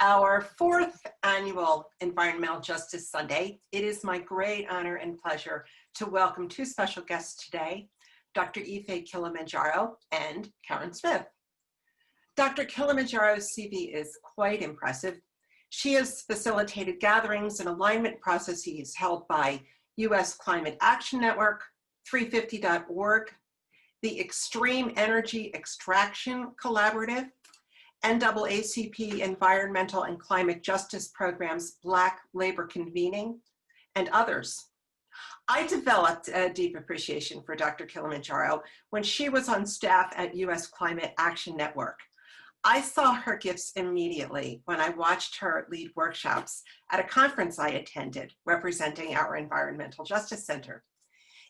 our fourth annual Environmental Justice Sunday. It is my great honor and pleasure to welcome two special guests today, Dr. Ife Kilimanjaro and Karen Smith. Dr. Kilimanjaro's CV is quite impressive. She has facilitated gatherings and alignment processes held by U.S. Climate Action Network, 350.org, the Extreme Energy Extraction Collaborative, NAACP Environmental and Climate Justice Program's Black Labor Convening, and others. I developed a deep appreciation for Dr. Kilimanjaro when she was on staff at U.S. Climate Action Network. I saw her gifts immediately when I watched her lead workshops at a conference I attended representing our Environmental Justice Center.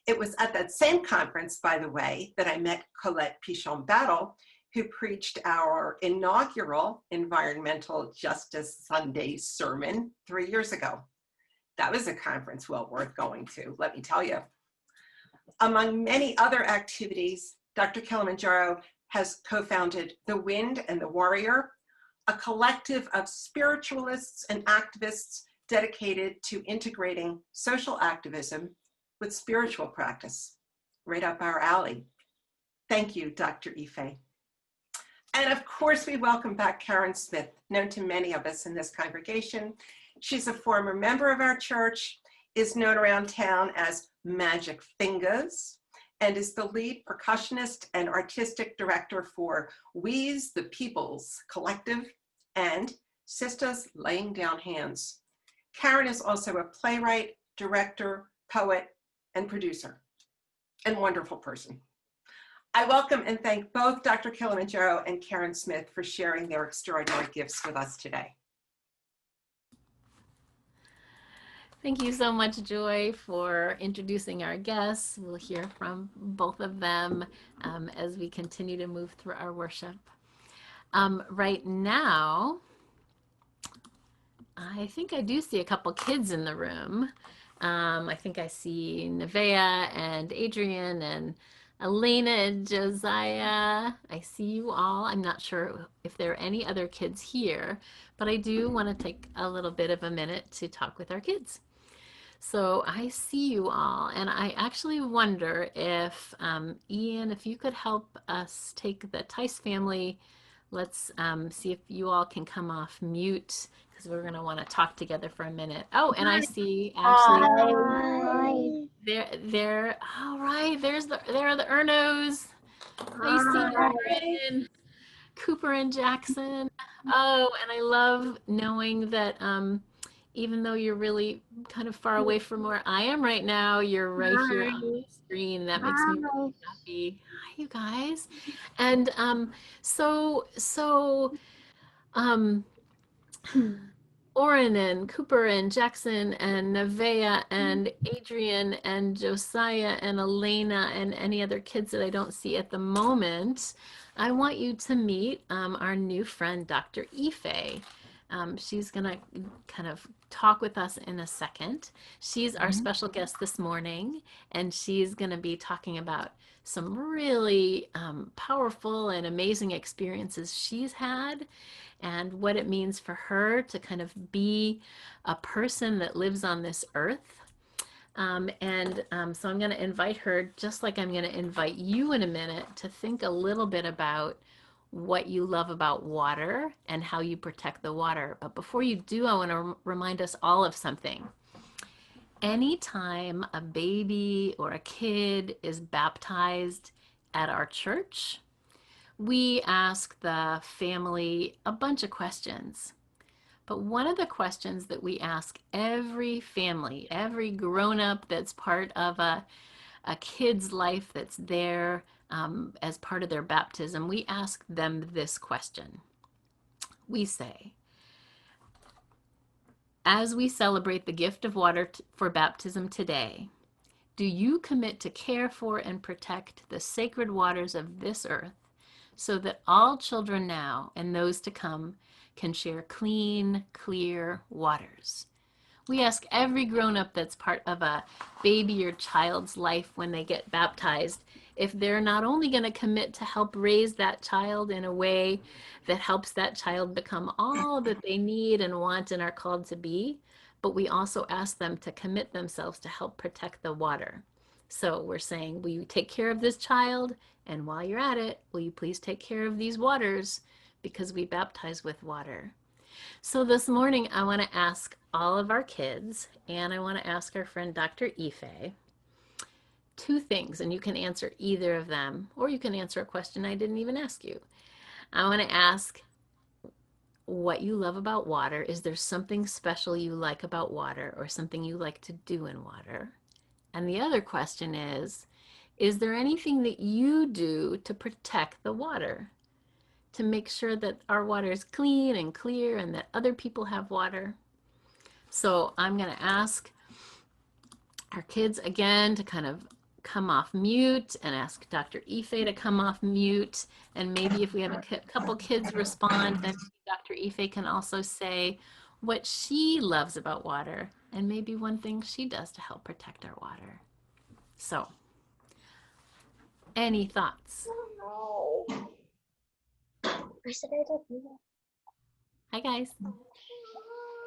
It was at that same conference, by the way, that I met Colette Pichon-Battle, who preached our inaugural Environmental Justice Sunday sermon 3 years ago. That was a conference well worth going to, let me tell you. Among many other activities, Dr. Kilimanjaro has co-founded The Wind and the Warrior, a collective of spiritualists and activists dedicated to integrating social activism with spiritual practice, right up our alley. Thank you, Dr. Ife. And of course, we welcome back Karen Smith, known to many of us in this congregation. She's a former member of our church, is known around town as Magic Fingers, and is the lead percussionist and artistic director for We's the People's Collective and Sisters Laying Down Hands. Karen is also a playwright, director, poet, and producer, and wonderful person. I welcome and thank both Dr. Kilimanjaro and Karen Smith for sharing their extraordinary gifts with us today. Thank you so much, Joy, for introducing our guests. We'll hear from both of them as we continue to move through our worship. Right now, I think I do see a couple kids in the room. I think I see Nevaeh and Adrian and Elena and Josiah. I see you all. I'm not sure if there are any other kids here, but I do want to take a little bit of a minute to talk with our kids. So I see you all, and I actually wonder if, Ian, if you could help us take the Tice family. Let's see if you all can come off mute, because we're going to want to talk together for a minute. Oh, and I see Ashley. There. All right. There are the Ernos. I see Aaron, Cooper, and Jackson. Oh, and I love knowing that even though you're really kind of far away from where I am right now, you're right here on the screen. That makes me really happy. Hi, you guys. And Oren and Cooper and Jackson and Nevaeh and Adrian and Josiah and Elena and any other kids that I don't see at the moment, I want you to meet our new friend, Dr. Ife. She's going to kind of talk with us in a second. She's our special guest this morning, and she's going to be talking about some really powerful and amazing experiences she's had and what it means for her to kind of be a person that lives on this earth. So I'm going to invite her, just like I'm going to invite you in a minute, to think a little bit about what you love about water and how you protect the water. But before you do, I want to remind us all of something. Anytime a baby or a kid is baptized at our church, we ask the family a bunch of questions. But one of the questions that we ask every family, every grown-up that's part of a kid's life that's there as part of their baptism, we ask them this question. We say, as we celebrate the gift of water for baptism today, do you commit to care for and protect the sacred waters of this earth so that all children now and those to come can share clean, clear waters? We ask every grown-up that's part of a baby or child's life when they get baptized if they're not only going to commit to help raise that child in a way that helps that child become all that they need and want and are called to be, but we also ask them to commit themselves to help protect the water. So we're saying, will you take care of this child? And while you're at it, will you please take care of these waters? Because we baptize with water. So this morning, I want to ask all of our kids, and I want to ask our friend Dr. Ife, two things, and you can answer either of them, or you can answer a question I didn't even ask you. I want to ask what you love about water. Is there something special you like about water, or something you like to do in water? And the other question is there anything that you do to protect the water, to make sure that our water is clean and clear and that other people have water? So I'm going to ask our kids again to kind of come off mute and ask Dr. Ife to come off mute. And maybe if we have a couple kids respond, then Dr. Ife can also say what she loves about water and maybe one thing she does to help protect our water. So, any thoughts? No. I said I don't know. Hi, guys.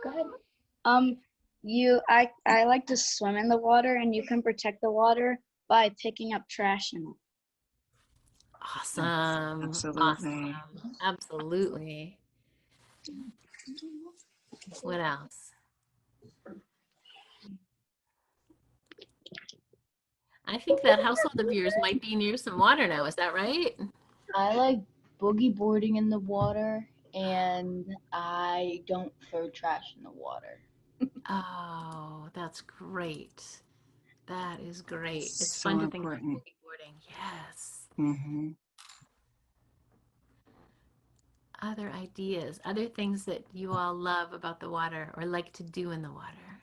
Go ahead. I like to swim in the water, and you can protect the water by picking up trash in it. Awesome. Absolutely. Awesome. Absolutely. What else? I think that household of yours might be near some water now. Is that right? I like boogie boarding in the water, and I don't throw trash in the water. Oh, that's great. That is great. It's So fun to think about important. boogie boarding. Yes. Mm-hmm. Other ideas, other things that you all love about the water or like to do in the water.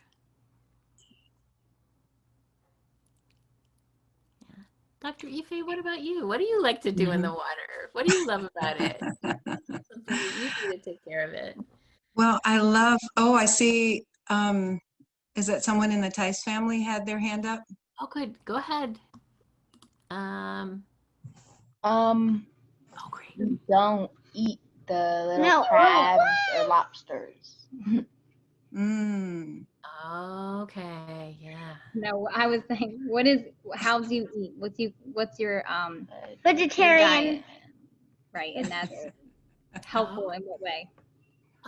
Yeah. Dr. Ife, what about you? What do you like to do in the water? What do you love about it? Something that you do to take care of it. Well, I see, is that someone in the Tice family had their hand up? Oh, good. Go ahead. Oh, great. We don't eat the little No. crabs or lobsters. Mm. Okay, yeah. No, I was saying, how do you eat? What's your Vegetarian. diet? Right, and that's helpful in what way?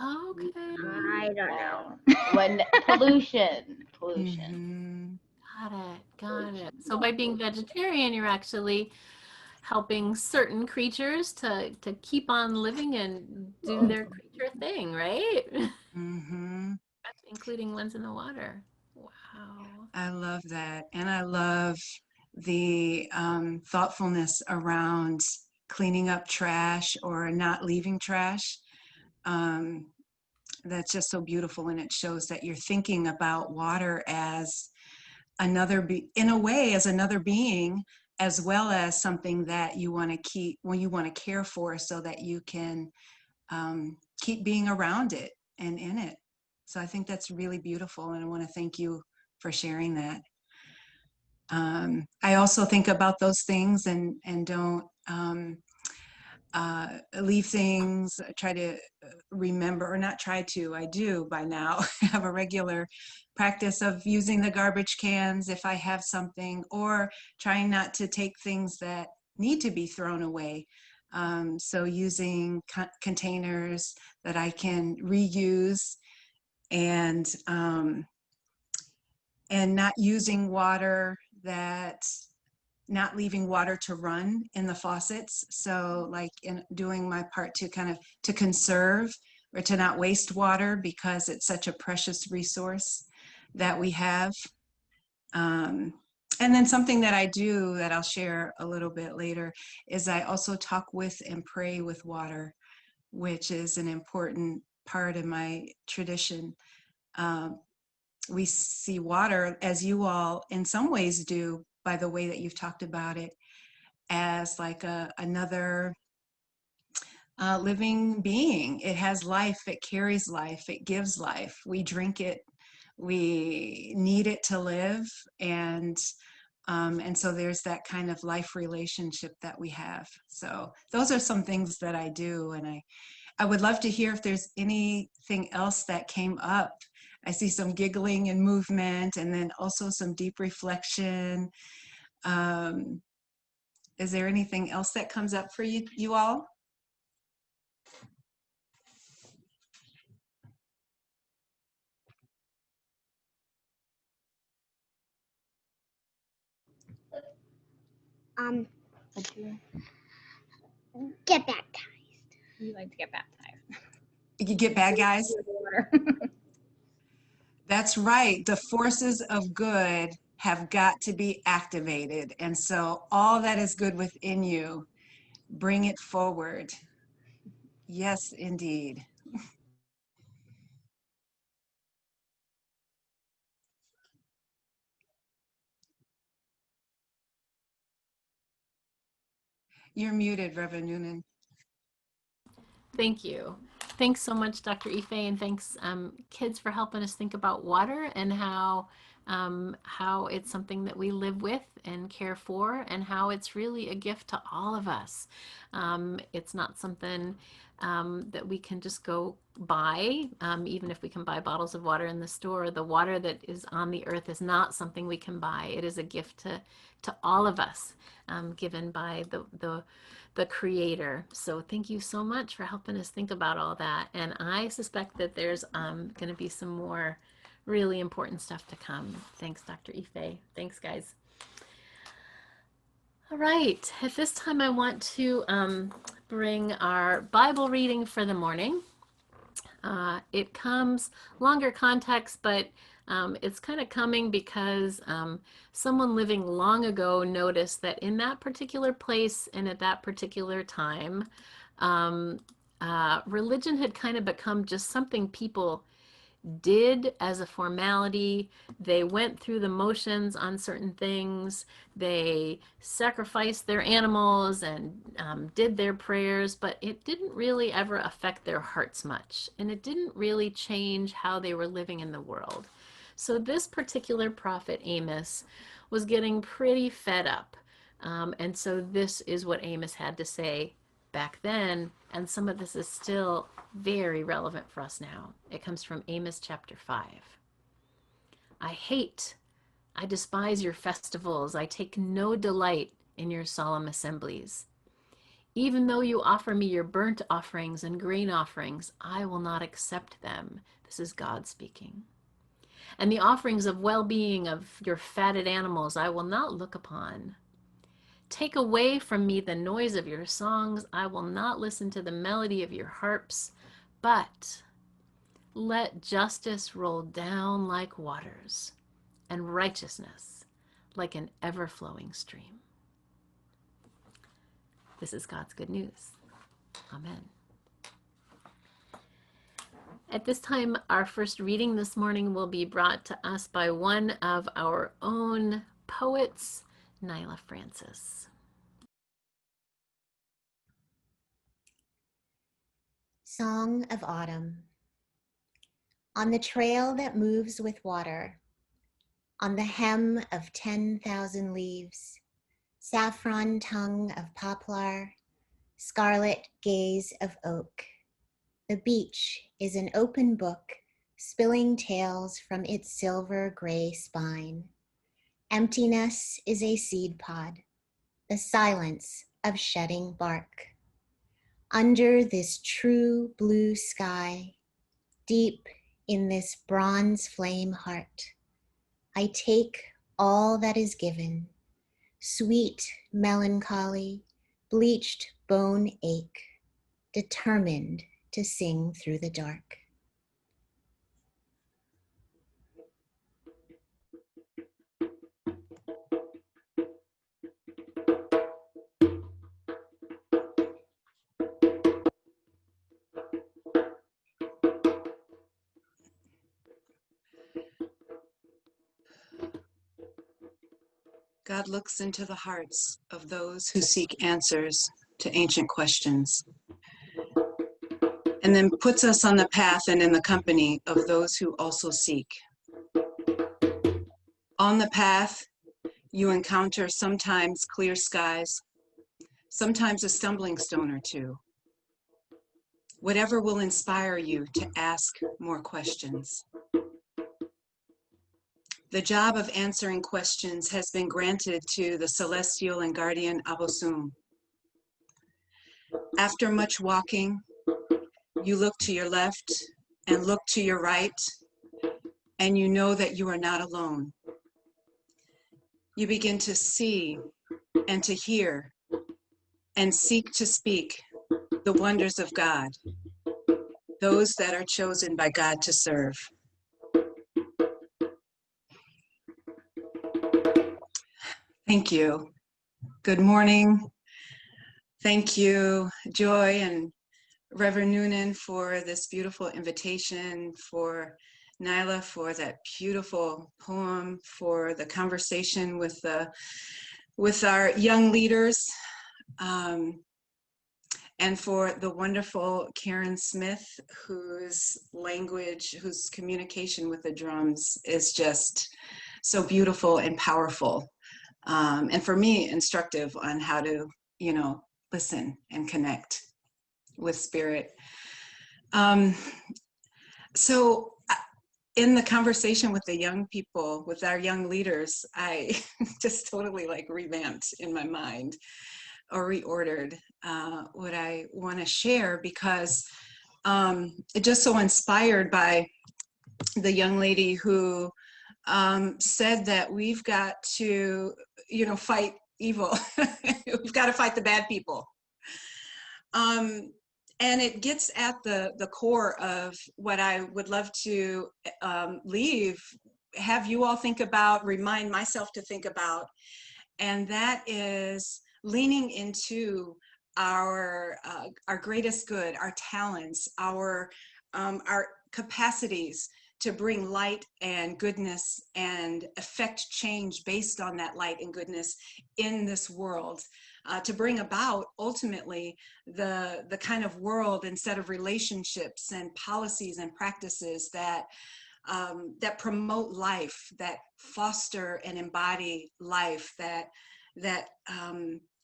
Okay. I don't know. When pollution. Mm-hmm. Got it. So by being vegetarian, you're actually helping certain creatures to keep on living and do their creature thing, right? Mm-hmm. Including ones in the water. Wow. I love that. And I love the thoughtfulness around cleaning up trash or not leaving trash. That's just so beautiful, and it shows that you're thinking about water as in a way, as another being, as well as something that you want to keep, when you want to care for, so that you can keep being around it and in it. So I think that's really beautiful, and I want to thank you for sharing that. I also think about those things and don't leave things, try to remember, or not try to, I do by now, have a regular practice of using the garbage cans if I have something, or trying not to take things that need to be thrown away. So using containers that I can reuse, and not using water not leaving water to run in the faucets. So like in doing my part to kind of to conserve or to not waste water, because it's such a precious resource that we have. And then something that I do that I'll share a little bit later is I also talk with and pray with water, which is an important part of my tradition. We see water, as you all in some ways do, by the way that you've talked about it, as like another living being. It has life, it carries life, it gives life. We drink it we need it to live, and so there's that kind of life relationship that we have. So those are some things that I do, and I would love to hear if there's anything else that came up. I see some giggling and movement, and then also some deep reflection. Is there anything else that comes up for you all? But you Get baptized. you like to get baptized. You get bad guys? Water. That's right. The forces of good have got to be activated. And so all that is good within you, bring it forward. Yes, indeed. You're muted, Reverend Noonan. Thank you. Thanks so much, Dr. Ife, and thanks, kids, for helping us think about water and how it's something that we live with and care for, and how it's really a gift to all of us. It's not something that we can just go buy, even if we can buy bottles of water in the store. The water that is on the earth is not something we can buy. It is a gift to all of us, given by the creator. So thank you so much for helping us think about all that. And I suspect that there's going to be some more really important stuff to come. Thanks, Dr. Ife. Thanks, guys. All right, at this time I want to bring our Bible reading for the morning. It comes longer context, but it's kind of coming because someone living long ago noticed that in that particular place and at that particular time, religion had kind of become just something people did as a formality. They went through the motions on certain things. They sacrificed their animals and did their prayers, but it didn't really ever affect their hearts much. And it didn't really change how they were living in the world. So this particular prophet, Amos, was getting pretty fed up. And so this is what Amos had to say back then, and some of this is still very relevant for us now. It comes from Amos chapter 5. I despise your festivals. I take no delight in your solemn assemblies. Even though you offer me your burnt offerings and grain offerings, I will not accept them. This is God speaking. And the offerings of well-being of your fatted animals I will not look upon. Take away from me the noise of your songs. I will not listen to the melody of your harps, but let justice roll down like waters and righteousness like an ever-flowing stream. This is God's good news. Amen. At this time, our first reading this morning will be brought to us by one of our own poets, Nyla Francis. Song of Autumn. On the trail that moves with water, on the hem of 10,000 leaves, saffron tongue of poplar, scarlet gaze of oak, the beach is an open book, spilling tales from its silver gray spine. Emptiness is a seed pod, the silence of shedding bark. Under this true blue sky, deep in this bronze flame heart, I take all that is given, sweet melancholy, bleached bone ache, determined to sing through the dark. God looks into the hearts of those who seek answers to ancient questions, and then puts us on the path and in the company of those who also seek. On the path, you encounter sometimes clear skies, sometimes a stumbling stone or two. Whatever will inspire you to ask more questions. The job of answering questions has been granted to the celestial and guardian Abosum. After much walking, you look to your left and look to your right, and you know that you are not alone. You begin to see and to hear and seek to speak the wonders of God, those that are chosen by God to serve. Thank you. Good morning. Thank you, Joy and Reverend Noonan, for this beautiful invitation, for Nyla for that beautiful poem, for the conversation with our young leaders, and for the wonderful Karen Smith, whose language, whose communication with the drums is just so beautiful and powerful, and for me, instructive on how to, listen and connect with spirit. So in the conversation with the young people, with our young leaders, I just totally revamped in my mind or reordered what I want to share, because just so inspired by the young lady who said that we've got to, fight evil. We've got to fight the bad people. And it gets at the core of what I would love to have you all think about, remind myself to think about, and that is leaning into our greatest good, our talents, our capacities to bring light and goodness and affect change based on that light and goodness in this world, to bring about ultimately the kind of world and set of relationships and policies and practices that promote life, that foster and embody life, that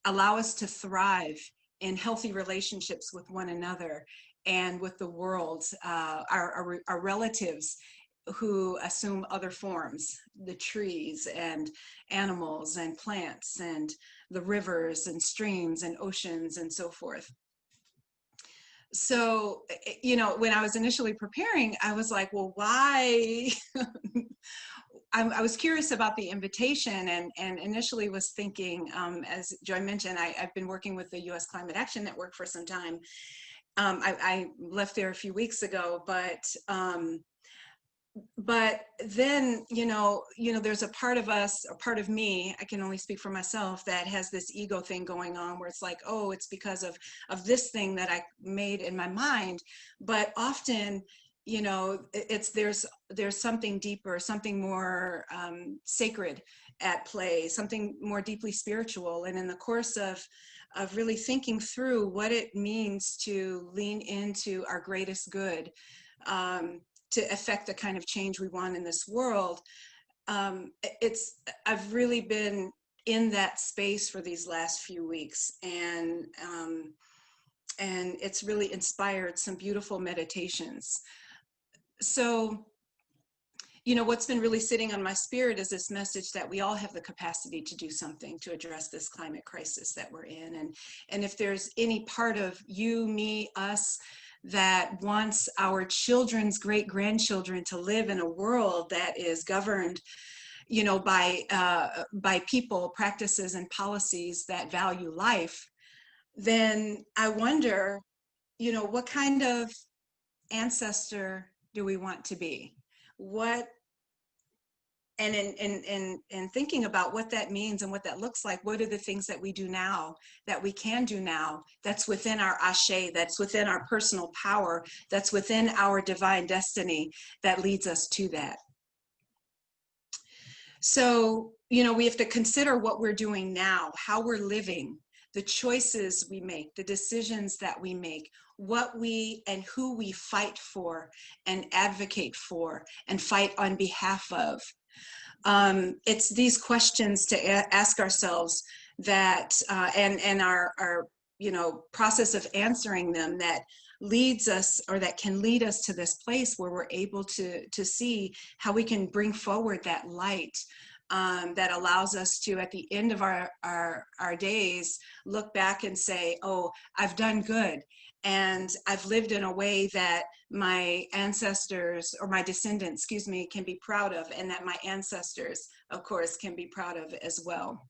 allow us to thrive in healthy relationships with one another and with the world, our relatives who assume other forms, the trees and animals and plants and the rivers and streams and oceans and so forth. So, when I was initially preparing, I was like, well, why? I was curious about the invitation, and initially was thinking, as Joy mentioned, I've been working with the U.S. Climate Action Network for some time. I left there a few weeks ago, but then, there's a part of us, a part of me, I can only speak for myself, that has this ego thing going on where it's like, oh, it's because of this thing that I made in my mind. But often, there's something deeper, something more sacred at play, something more deeply spiritual. And in the course of really thinking through what it means to lean into our greatest good, to affect the kind of change we want in this world, I've really been in that space for these last few weeks, and it's really inspired some beautiful meditations. So, what's been really sitting on my spirit is this message that we all have the capacity to do something to address this climate crisis that we're in. And if there's any part of you, me, us, that wants our children's great-grandchildren to live in a world that is governed, by people, practices, and policies that value life, then I wonder, what kind of ancestor do we want to be? And in thinking about what that means and what that looks like, what are the things that we do now, that we can do now, that's within our ashe, that's within our personal power, that's within our divine destiny that leads us to that. So, we have to consider what we're doing now, how we're living, the choices we make, the decisions that we make, what we and who we fight for and advocate for and fight on behalf of. It's these questions to ask ourselves that, and our process of answering them that leads us, or that can lead us to this place where we're able to see how we can bring forward that light, that allows us to, at the end of our days, look back and say, oh, I've done good. And I've lived in a way that my ancestors, or my descendants, excuse me, can be proud of, and that my ancestors, of course, can be proud of as well.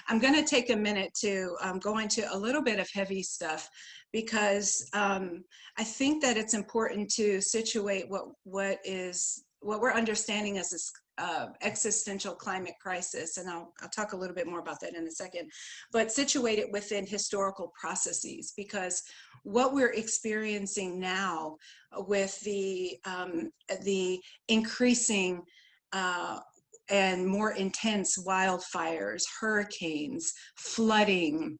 I'm going to take a minute to go into a little bit of heavy stuff, because I think that it's important to situate what we're understanding as this existential climate crisis, and I'll talk a little bit more about that in a second, but situate it within historical processes, because what we're experiencing now with the increasing and more intense wildfires, hurricanes, flooding,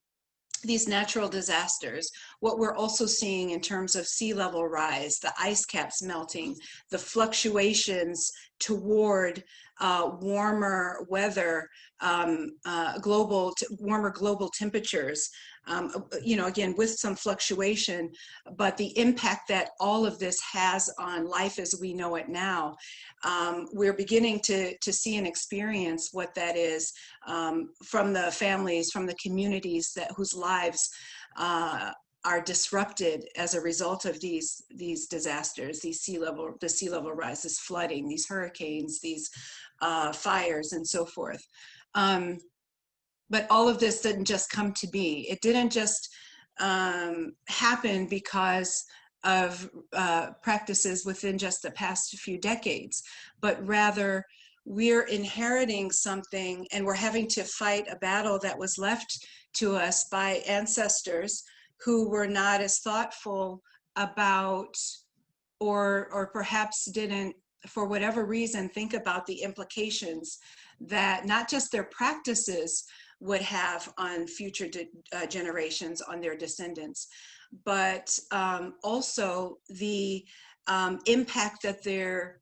these natural disasters, what we're also seeing in terms of sea level rise, the ice caps melting, the fluctuations toward warmer weather, warmer global temperatures, again, with some fluctuation, but the impact that all of this has on life as we know it now, we're beginning to see and experience what that is, from the families, from the communities whose lives are disrupted as a result of these disasters, the sea level rise, this flooding, these hurricanes, these fires, and so forth. But all of this didn't just come to be. It didn't just happen because of practices within just the past few decades, but rather we're inheriting something, and we're having to fight a battle that was left to us by ancestors who were not as thoughtful about, or perhaps didn't, for whatever reason, think about the implications that not just their practices would have on future generations, on their descendants, but also the impact that the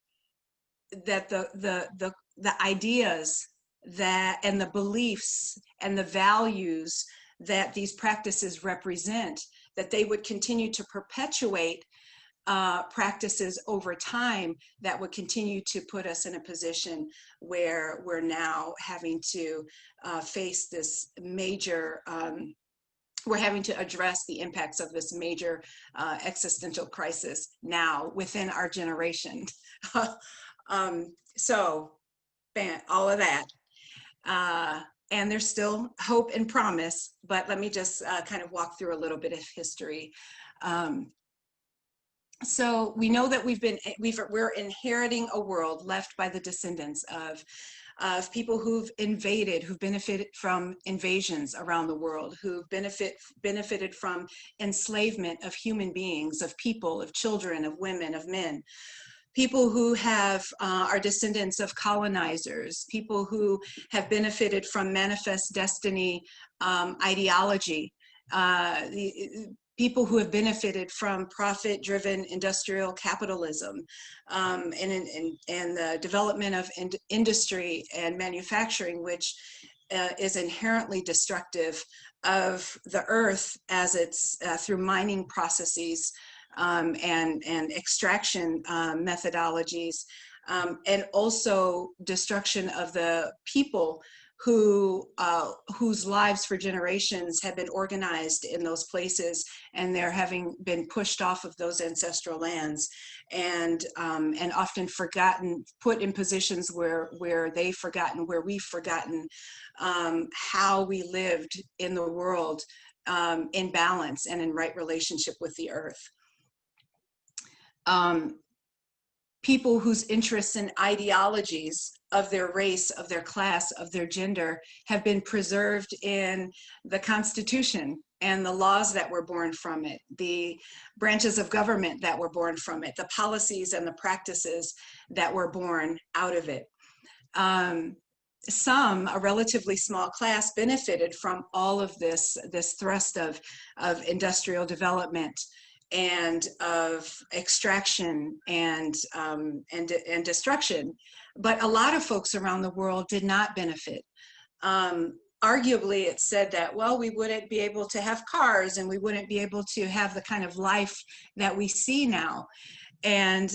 ideas that, and the beliefs and the values that these practices represent, that they would continue to perpetuate practices over time that would continue to put us in a position where we're now having to face this major, we're having to address the impacts of this major existential crisis now within our generation. So, all of that. And there's still hope and promise, but let me just kind of walk through a little bit of history. So we know that we're inheriting a world left by the descendants of people who've benefited from invasions around the world, who've benefited from enslavement of human beings, of people, of children, of women, of men. People who are descendants of colonizers, people who have benefited from manifest destiny ideology, people who have benefited from profit-driven industrial capitalism, and the development of industry and manufacturing, which is inherently destructive of the earth as it's through mining processes and extraction methodologies, and also destruction of the people whose lives for generations have been organized in those places, and they're having been pushed off of those ancestral lands, and often forgotten, put in positions where we've forgotten how we lived in the world in balance and in right relationship with the earth. People whose interests and ideologies of their race, of their class, of their gender have been preserved in the Constitution and the laws that were born from it, the branches of government that were born from it, the policies and the practices that were born out of it. Some, a relatively small class, benefited from all of this thrust of industrial development and of extraction and destruction. But a lot of folks around the world did not benefit. Arguably, it's said that, well, we wouldn't be able to have cars and we wouldn't be able to have the kind of life that we see now. And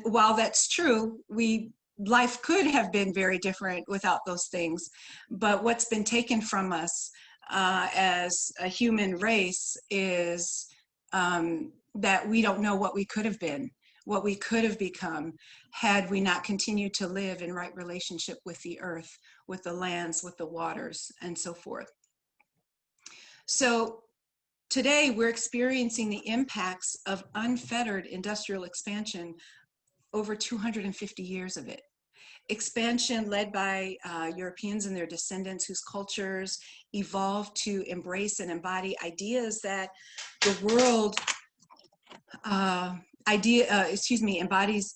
while that's true, life could have been very different without those things. But what's been taken from us as a human race is that we don't know what we could have been, what we could have become, had we not continued to live in right relationship with the earth, with the lands, with the waters, and so forth. So today we're experiencing the impacts of unfettered industrial expansion, over 250 years of it. Expansion led by Europeans and their descendants, whose cultures evolved to embrace and embody ideas that the world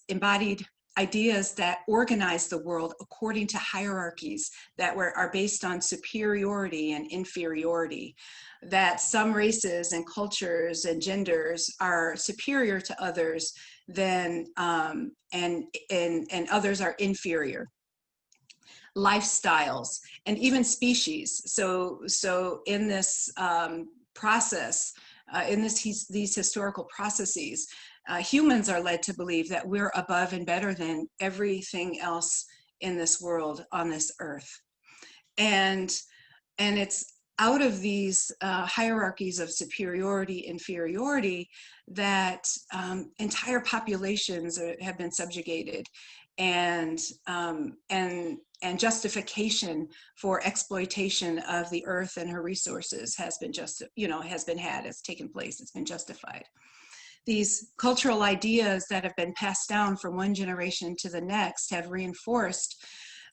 embodied ideas that organize the world according to hierarchies that are based on superiority and inferiority, that some races and cultures and genders are superior to others than and others are inferior. Lifestyles and even species. So in this process, in these historical processes, humans are led to believe that we're above and better than everything else in this world, on this earth. And it's out of these hierarchies of superiority, inferiority, that entire populations have been subjugated, and justification for exploitation of the earth and her resources has been has taken place. It's been justified. These cultural ideas that have been passed down from one generation to the next have reinforced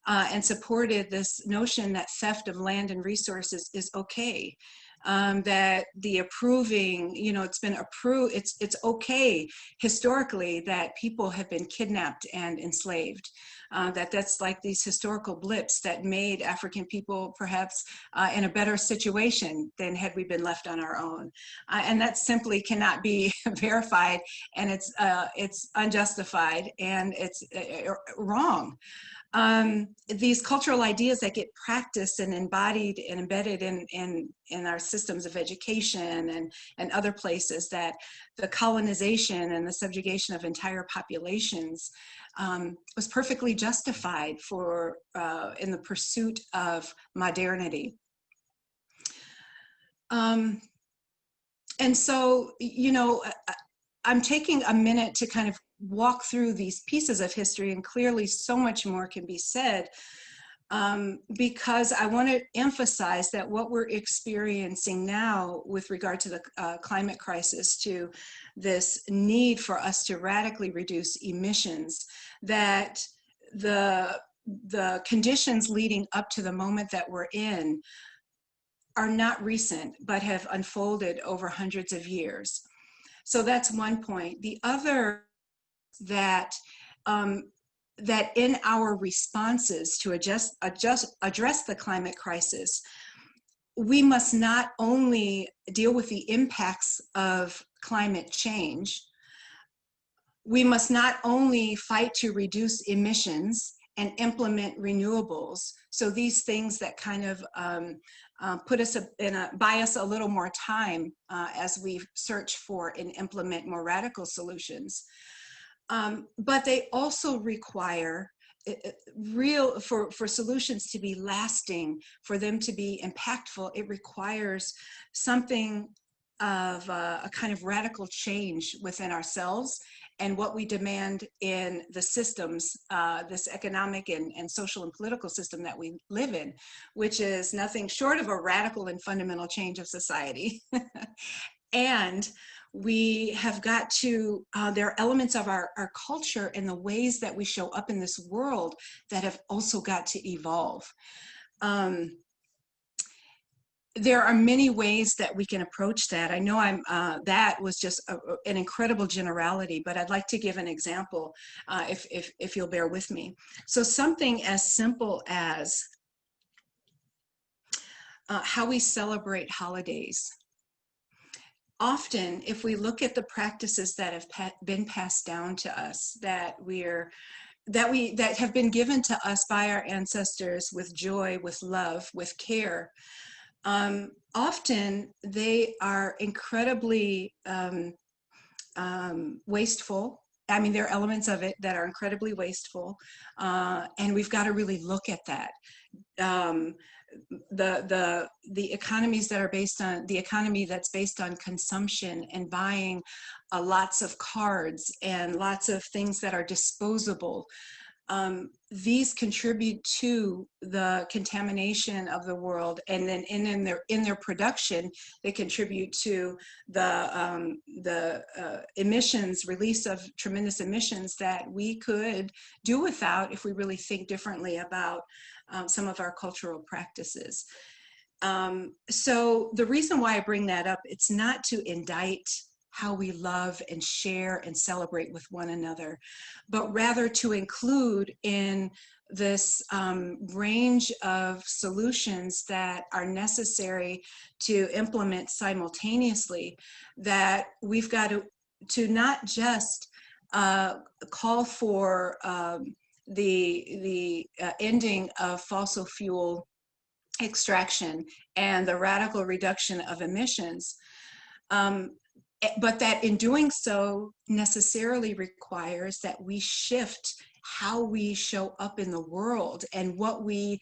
and supported this notion that theft of land and resources is okay. That the approving, it's okay historically that people have been kidnapped and enslaved. That's like these historical blips that made African people perhaps in a better situation than had we been left on our own. And that simply cannot be verified, and it's unjustified, and it's wrong. These cultural ideas that get practiced and embodied and embedded in our systems of education and other places, that the colonization and the subjugation of entire populations was perfectly justified in the pursuit of modernity. And so, I'm taking a minute to kind of walk through these pieces of history, and clearly so much more can be said, because I want to emphasize that what we're experiencing now with regard to the climate crisis, to this need for us to radically reduce emissions, that the conditions leading up to the moment that we're in are not recent, but have unfolded over hundreds of years. So that's one point. The other, that in our responses to address the climate crisis, we must not only deal with the impacts of climate change, we must not only fight to reduce emissions and implement renewables. So these things that kind of buy us a little more time as we search for and implement more radical solutions. But they also require for solutions to be lasting, for them to be impactful, it requires something of a kind of radical change within ourselves and what we demand in the systems, this economic and social and political system that we live in, which is nothing short of a radical and fundamental change of society. And we have got to, there are elements of our culture and the ways that we show up in this world that have also got to evolve. There are many ways that we can approach that. I know that was just an incredible generality, but I'd like to give an example if you'll bear with me. So something as simple as how we celebrate holidays. often, if we look at the practices that have been passed down to us, that have been given to us by our ancestors with joy, with love, with care, often they are incredibly wasteful. I mean, there are elements of it that are incredibly wasteful, and we've got to really look at that. The economies that are based on the economy that's based on consumption and buying lots of cards and lots of things that are disposable. These contribute to the contamination of the world, and then in their production, they contribute to the emissions, release of tremendous emissions that we could do without if we really think differently about some of our cultural practices. So the reason why I bring that up, it's not to indict how we love and share and celebrate with one another, but rather to include in this range of solutions that are necessary to implement simultaneously, that we've got to not just call for the ending of fossil fuel extraction and the radical reduction of emissions, but that in doing so necessarily requires that we shift how we show up in the world and what we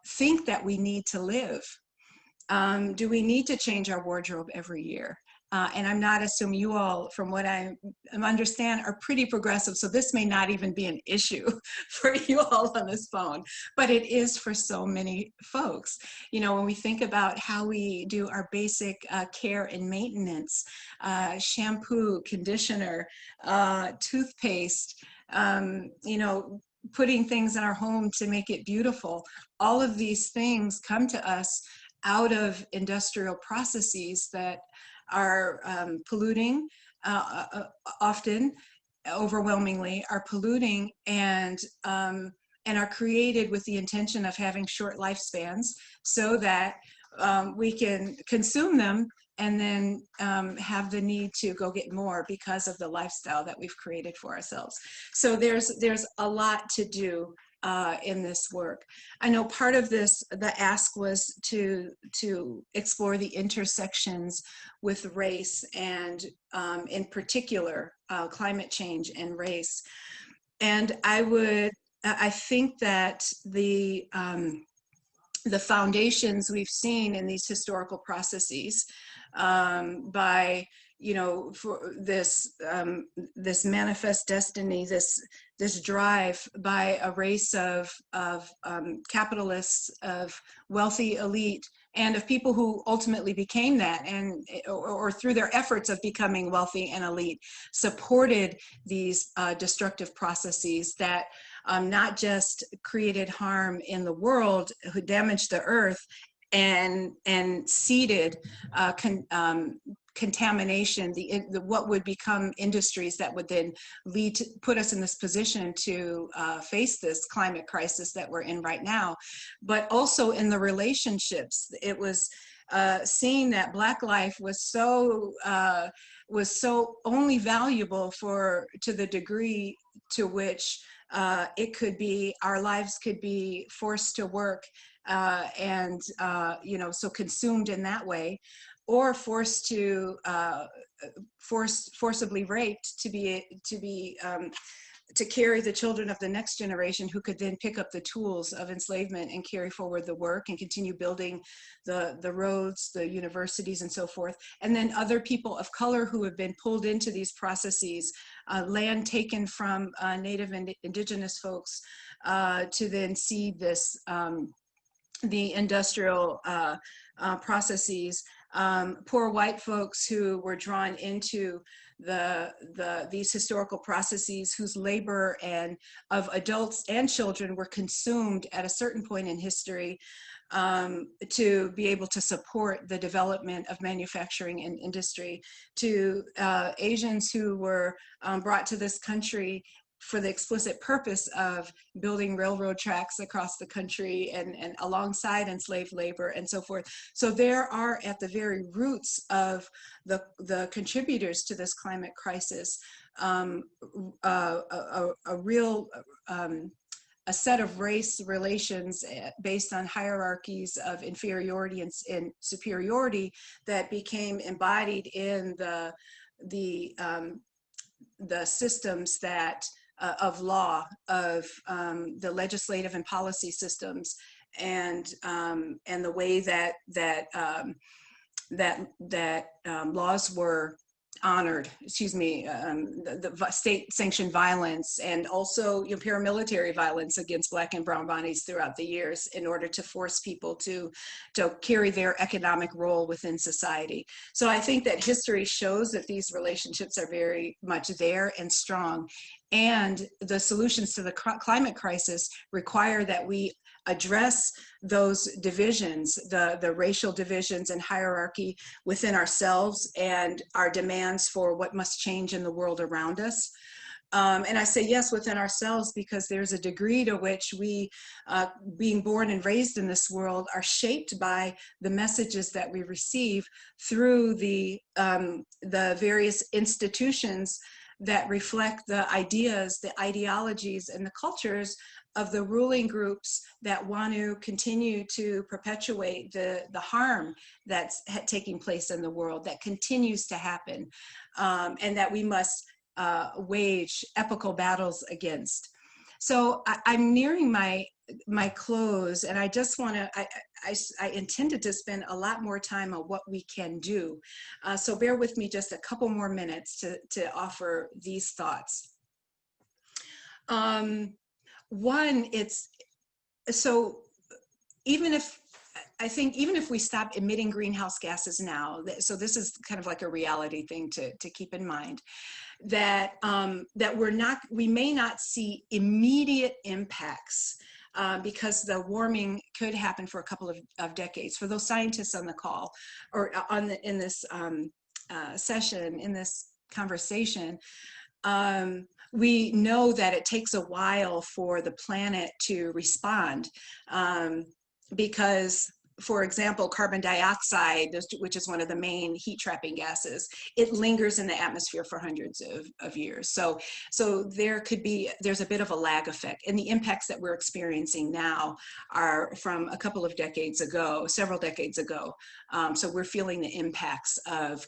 think that we need to live. Do we need to change our wardrobe every year? And I'm not assuming you all, from what I understand, are pretty progressive, so this may not even be an issue for you all on this phone, but it is for so many folks. You know, when we think about how we do our basic care and maintenance, shampoo, conditioner, toothpaste, you know, putting things in our home to make it beautiful, all of these things come to us out of industrial processes that are polluting, often, overwhelmingly, are polluting and are created with the intention of having short lifespans so that we can consume them and then have the need to go get more because of the lifestyle that we've created for ourselves. So there's a lot to do in this work. I know part of this, the ask was to explore the intersections with race and in particular climate change and race. And I think that the foundations we've seen in these historical processes by, you know, for this this manifest destiny, this drive by a race of capitalists, of wealthy elite, and of people who ultimately became that, and or through their efforts of becoming wealthy and elite, supported these destructive processes that not just created harm in the world, who damaged the earth and seeded contamination, what would become industries that would then put us in this position to face this climate crisis that we're in right now. But also in the relationships, it was seeing that Black life was so only valuable to the degree to which it could be, our lives could be forced to work and you know, so consumed in that way, or forced to forcibly raped to carry the children of the next generation, who could then pick up the tools of enslavement and carry forward the work and continue building the roads, the universities, and so forth. And then other people of color who have been pulled into these processes, land taken from Native and Indigenous folks to then seed this, the industrial processes. Poor white folks who were drawn into these historical processes, whose labor and of adults and children were consumed at a certain point in history to be able to support the development of manufacturing and industry, to Asians who were brought to this country for the explicit purpose of building railroad tracks across the country and alongside enslaved labor and so forth. So there are at the very roots of the contributors to this climate crisis a real a set of race relations based on hierarchies of inferiority and superiority that became embodied in the systems that of law, of the legislative and policy systems, and the way that laws were honored, the state-sanctioned violence, and also paramilitary violence against Black and brown bodies throughout the years in order to force people to carry their economic role within society. So I think that history shows that these relationships are very much there and strong. And the solutions to the climate crisis require that we address those divisions, the racial divisions and hierarchy within ourselves, and our demands for what must change in the world around us. And I say yes, within ourselves, because there's a degree to which we, being born and raised in this world, are shaped by the messages that we receive through the various institutions that reflect the ideas, the ideologies, and the cultures of the ruling groups that want to continue to perpetuate the harm that's taking place in the world, that continues to happen, and that we must wage epical battles against. So I'm nearing my close, and I just want to, I intended to spend a lot more time on what we can do. So bear with me just a couple more minutes to offer these thoughts. One, so even if, I think even if we stop emitting greenhouse gases now, so this is kind of like a reality thing to keep in mind, that we may not see immediate impacts because the warming could happen for a couple of decades. For those scientists on the call or in this session, in this conversation, we know that it takes a while for the planet to respond because, for example, carbon dioxide, which is one of the main heat trapping gases, it lingers in the atmosphere for hundreds of years. So there's a bit of a lag effect, and the impacts that we're experiencing now are from a couple of decades ago, several decades ago. So we're feeling the impacts of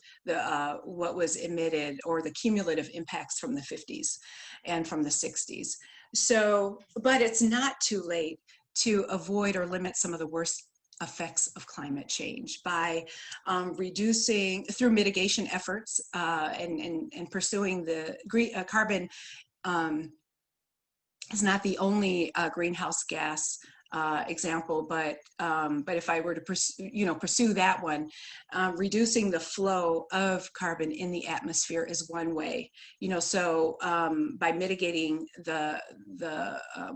what was emitted, or the cumulative impacts from the 50s and from the 60s. So, but it's not too late to avoid or limit some of the worst effects of climate change by reducing through mitigation efforts and pursuing the carbon is not the only greenhouse gas example, but if I were to pursue that one, reducing the flow of carbon in the atmosphere is one way. So by mitigating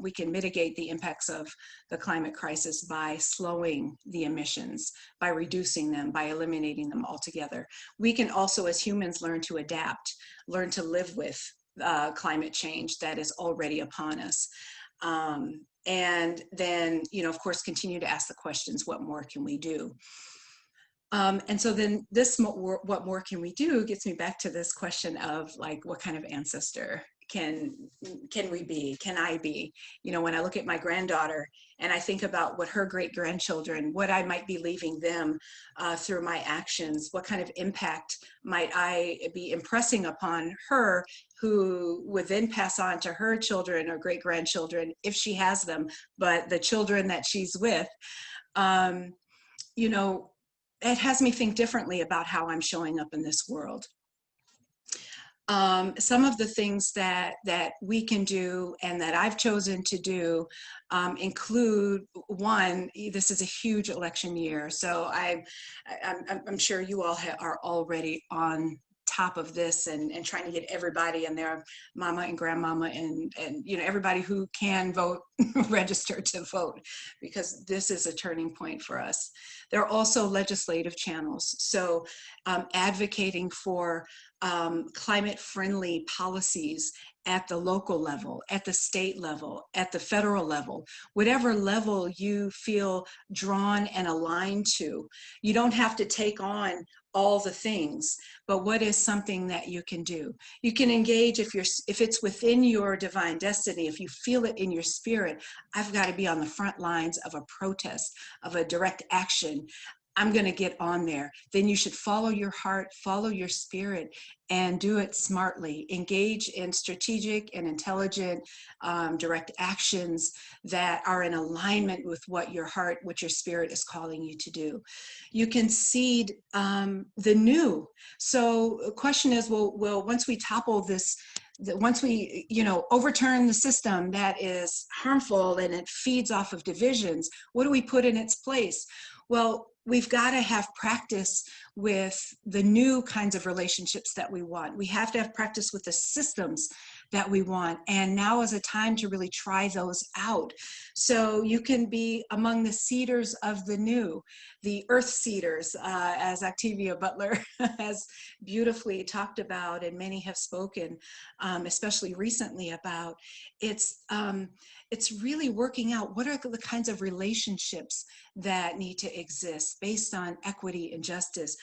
we can mitigate the impacts of the climate crisis by slowing the emissions, by reducing them, by eliminating them altogether. We can also, as humans, learn to adapt, learn to live with climate change that is already upon us. And then, of course, continue to ask the questions, what more can we do? And so then what more can we do gets me back to this question of like, what kind of ancestor can we be, can I be? When I look at my granddaughter and I think about what her great-grandchildren, what I might be leaving them through my actions, what kind of impact might I be impressing upon her, who would then pass on to her children or great-grandchildren, if she has them, but the children that she's with, it has me think differently about how I'm showing up in this world. Some of the things that we can do and that I've chosen to do include, one, this is a huge election year, so I'm sure you all are already on top of this and trying to get everybody and their mama and grandmama and everybody who can vote register to vote, because this is a turning point for us. There are also legislative channels, so advocating for climate-friendly policies at the local level, at the state level, at the federal level, whatever level you feel drawn and aligned to. You don't have to take on all the things, but what is something that you can do? You can engage if it's within your divine destiny, if you feel it in your spirit. I've got to be on the front lines of a protest, of a direct action. I'm going to get on there. Then you should follow your heart, follow your spirit, and do it smartly. Engage in strategic and intelligent direct actions that are in alignment with what your heart, what your spirit is calling you to do. You can seed the new. So the question is, well, once we topple this, once we, overturn the system that is harmful and it feeds off of divisions, what do we put in its place? Well, we've got to have practice with the new kinds of relationships that we want. We have to have practice with the systems that we want. And now is a time to really try those out. So you can be among the seeders of the new, the earth seeders, as Octavia Butler has beautifully talked about, and many have spoken, especially recently about. It's really working out what are the kinds of relationships that need to exist based on equity and justice.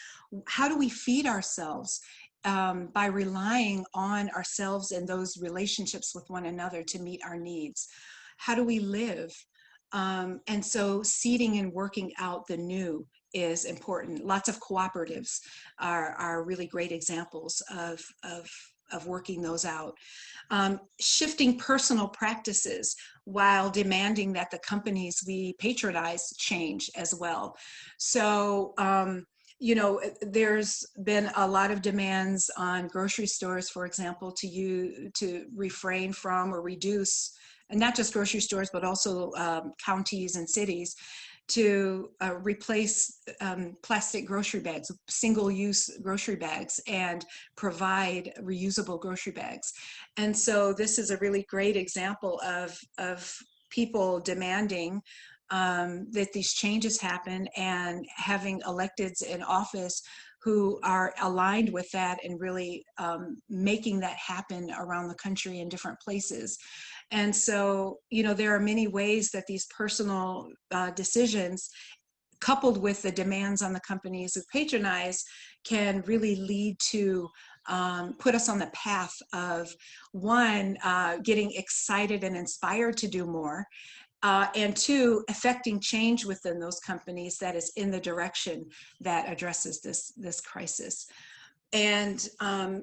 How do we feed ourselves by relying on ourselves and those relationships with one another to meet our needs? How do we live? And so seeding and working out the new is important. Lots of cooperatives are really great examples of working those out. Shifting personal practices while demanding that the companies we patronize change as well. So, there's been a lot of demands on grocery stores, for example, to refrain from or reduce, and not just grocery stores, but also counties and cities, to replace plastic grocery bags, single-use grocery bags, and provide reusable grocery bags. And so this is a really great example of people demanding that these changes happen, and having electeds in office who are aligned with that and really making that happen around the country in different places. And so, there are many ways that these personal decisions, coupled with the demands on the companies who patronize, can really lead to put us on the path of, one, getting excited and inspired to do more, and two, affecting change within those companies that is in the direction that addresses this crisis. And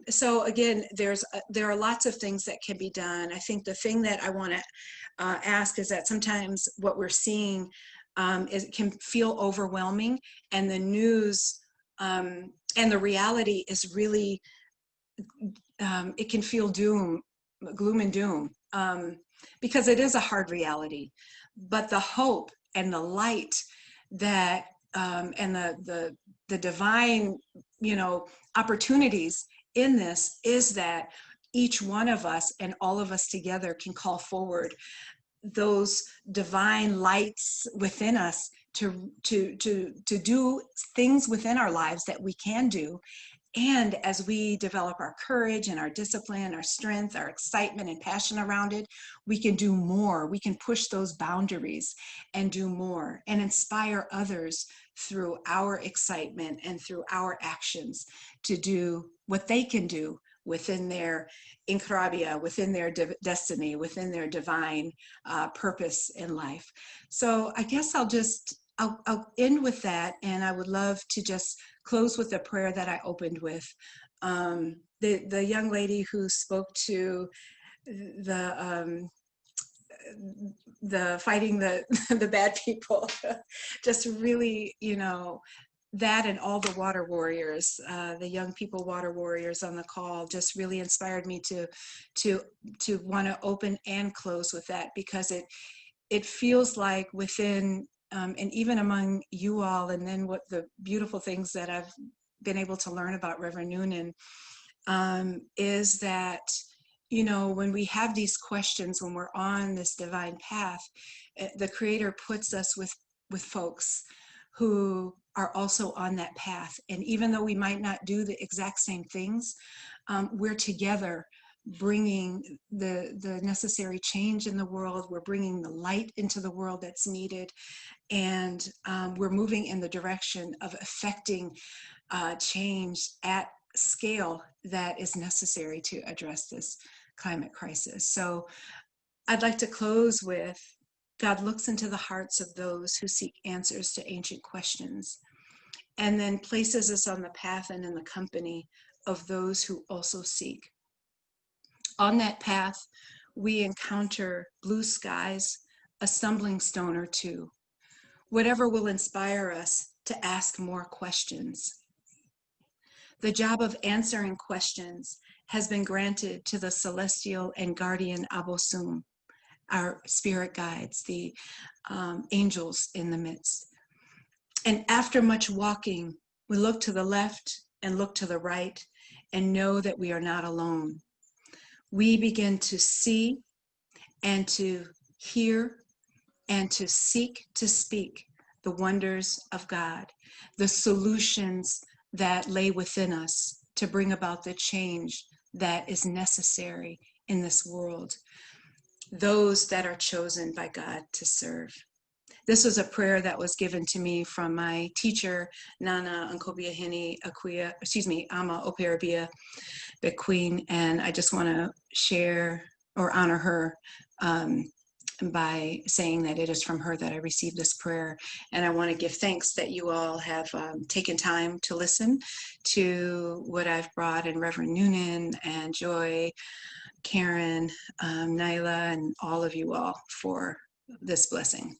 so again, there are lots of things that can be done. I think the thing that I want to ask is that sometimes what we're seeing can feel overwhelming, and the news and the reality is really, it can feel gloom and doom, because it is a hard reality. But the hope and the light that and the divine, opportunities in this is that each one of us and all of us together can call forward those divine lights within us to do things within our lives that we can do. And as we develop our courage and our discipline, our strength, our excitement and passion around it, we can do more. We can push those boundaries and do more and inspire others through our excitement and through our actions to do what they can do within their inkarabia, within their destiny, within their divine purpose in life. So I guess I'll end with that, and I would love to just close with a prayer that I opened with. The young lady who spoke to the fighting the bad people, just really, that and all the water warriors, the young people water warriors on the call, just really inspired me to want to open and close with that, because it feels like within, and even among you all, and then what the beautiful things that I've been able to learn about Reverend Noonan, is that, when we have these questions, when we're on this divine path, the Creator puts us with folks who are also on that path. And even though we might not do the exact same things, we're together bringing the necessary change in the world. We're bringing the light into the world that's needed. And we're moving in the direction of affecting change at scale that is necessary to address this climate crisis. So I'd like to close with, God looks into the hearts of those who seek answers to ancient questions, and then places us on the path and in the company of those who also seek. On that path, we encounter blue skies, a stumbling stone or two, whatever will inspire us to ask more questions. The job of answering questions has been granted to the celestial and guardian Abosum, our spirit guides, the angels in the midst. And after much walking, we look to the left and look to the right and know that we are not alone. We begin to see and to hear and to seek to speak the wonders of God, the solutions that lay within us to bring about the change that is necessary in this world, those that are chosen by God to serve. This was a prayer that was given to me from my teacher, Nana Nkobiahini Akua, Ama Operabia Bequeen, and I just want to share or honor her by saying that it is from her that I received this prayer. And I want to give thanks that you all have taken time to listen to what I've brought, and Reverend Noonan and Joy, Karen, Nyla, and all of you all for this blessing.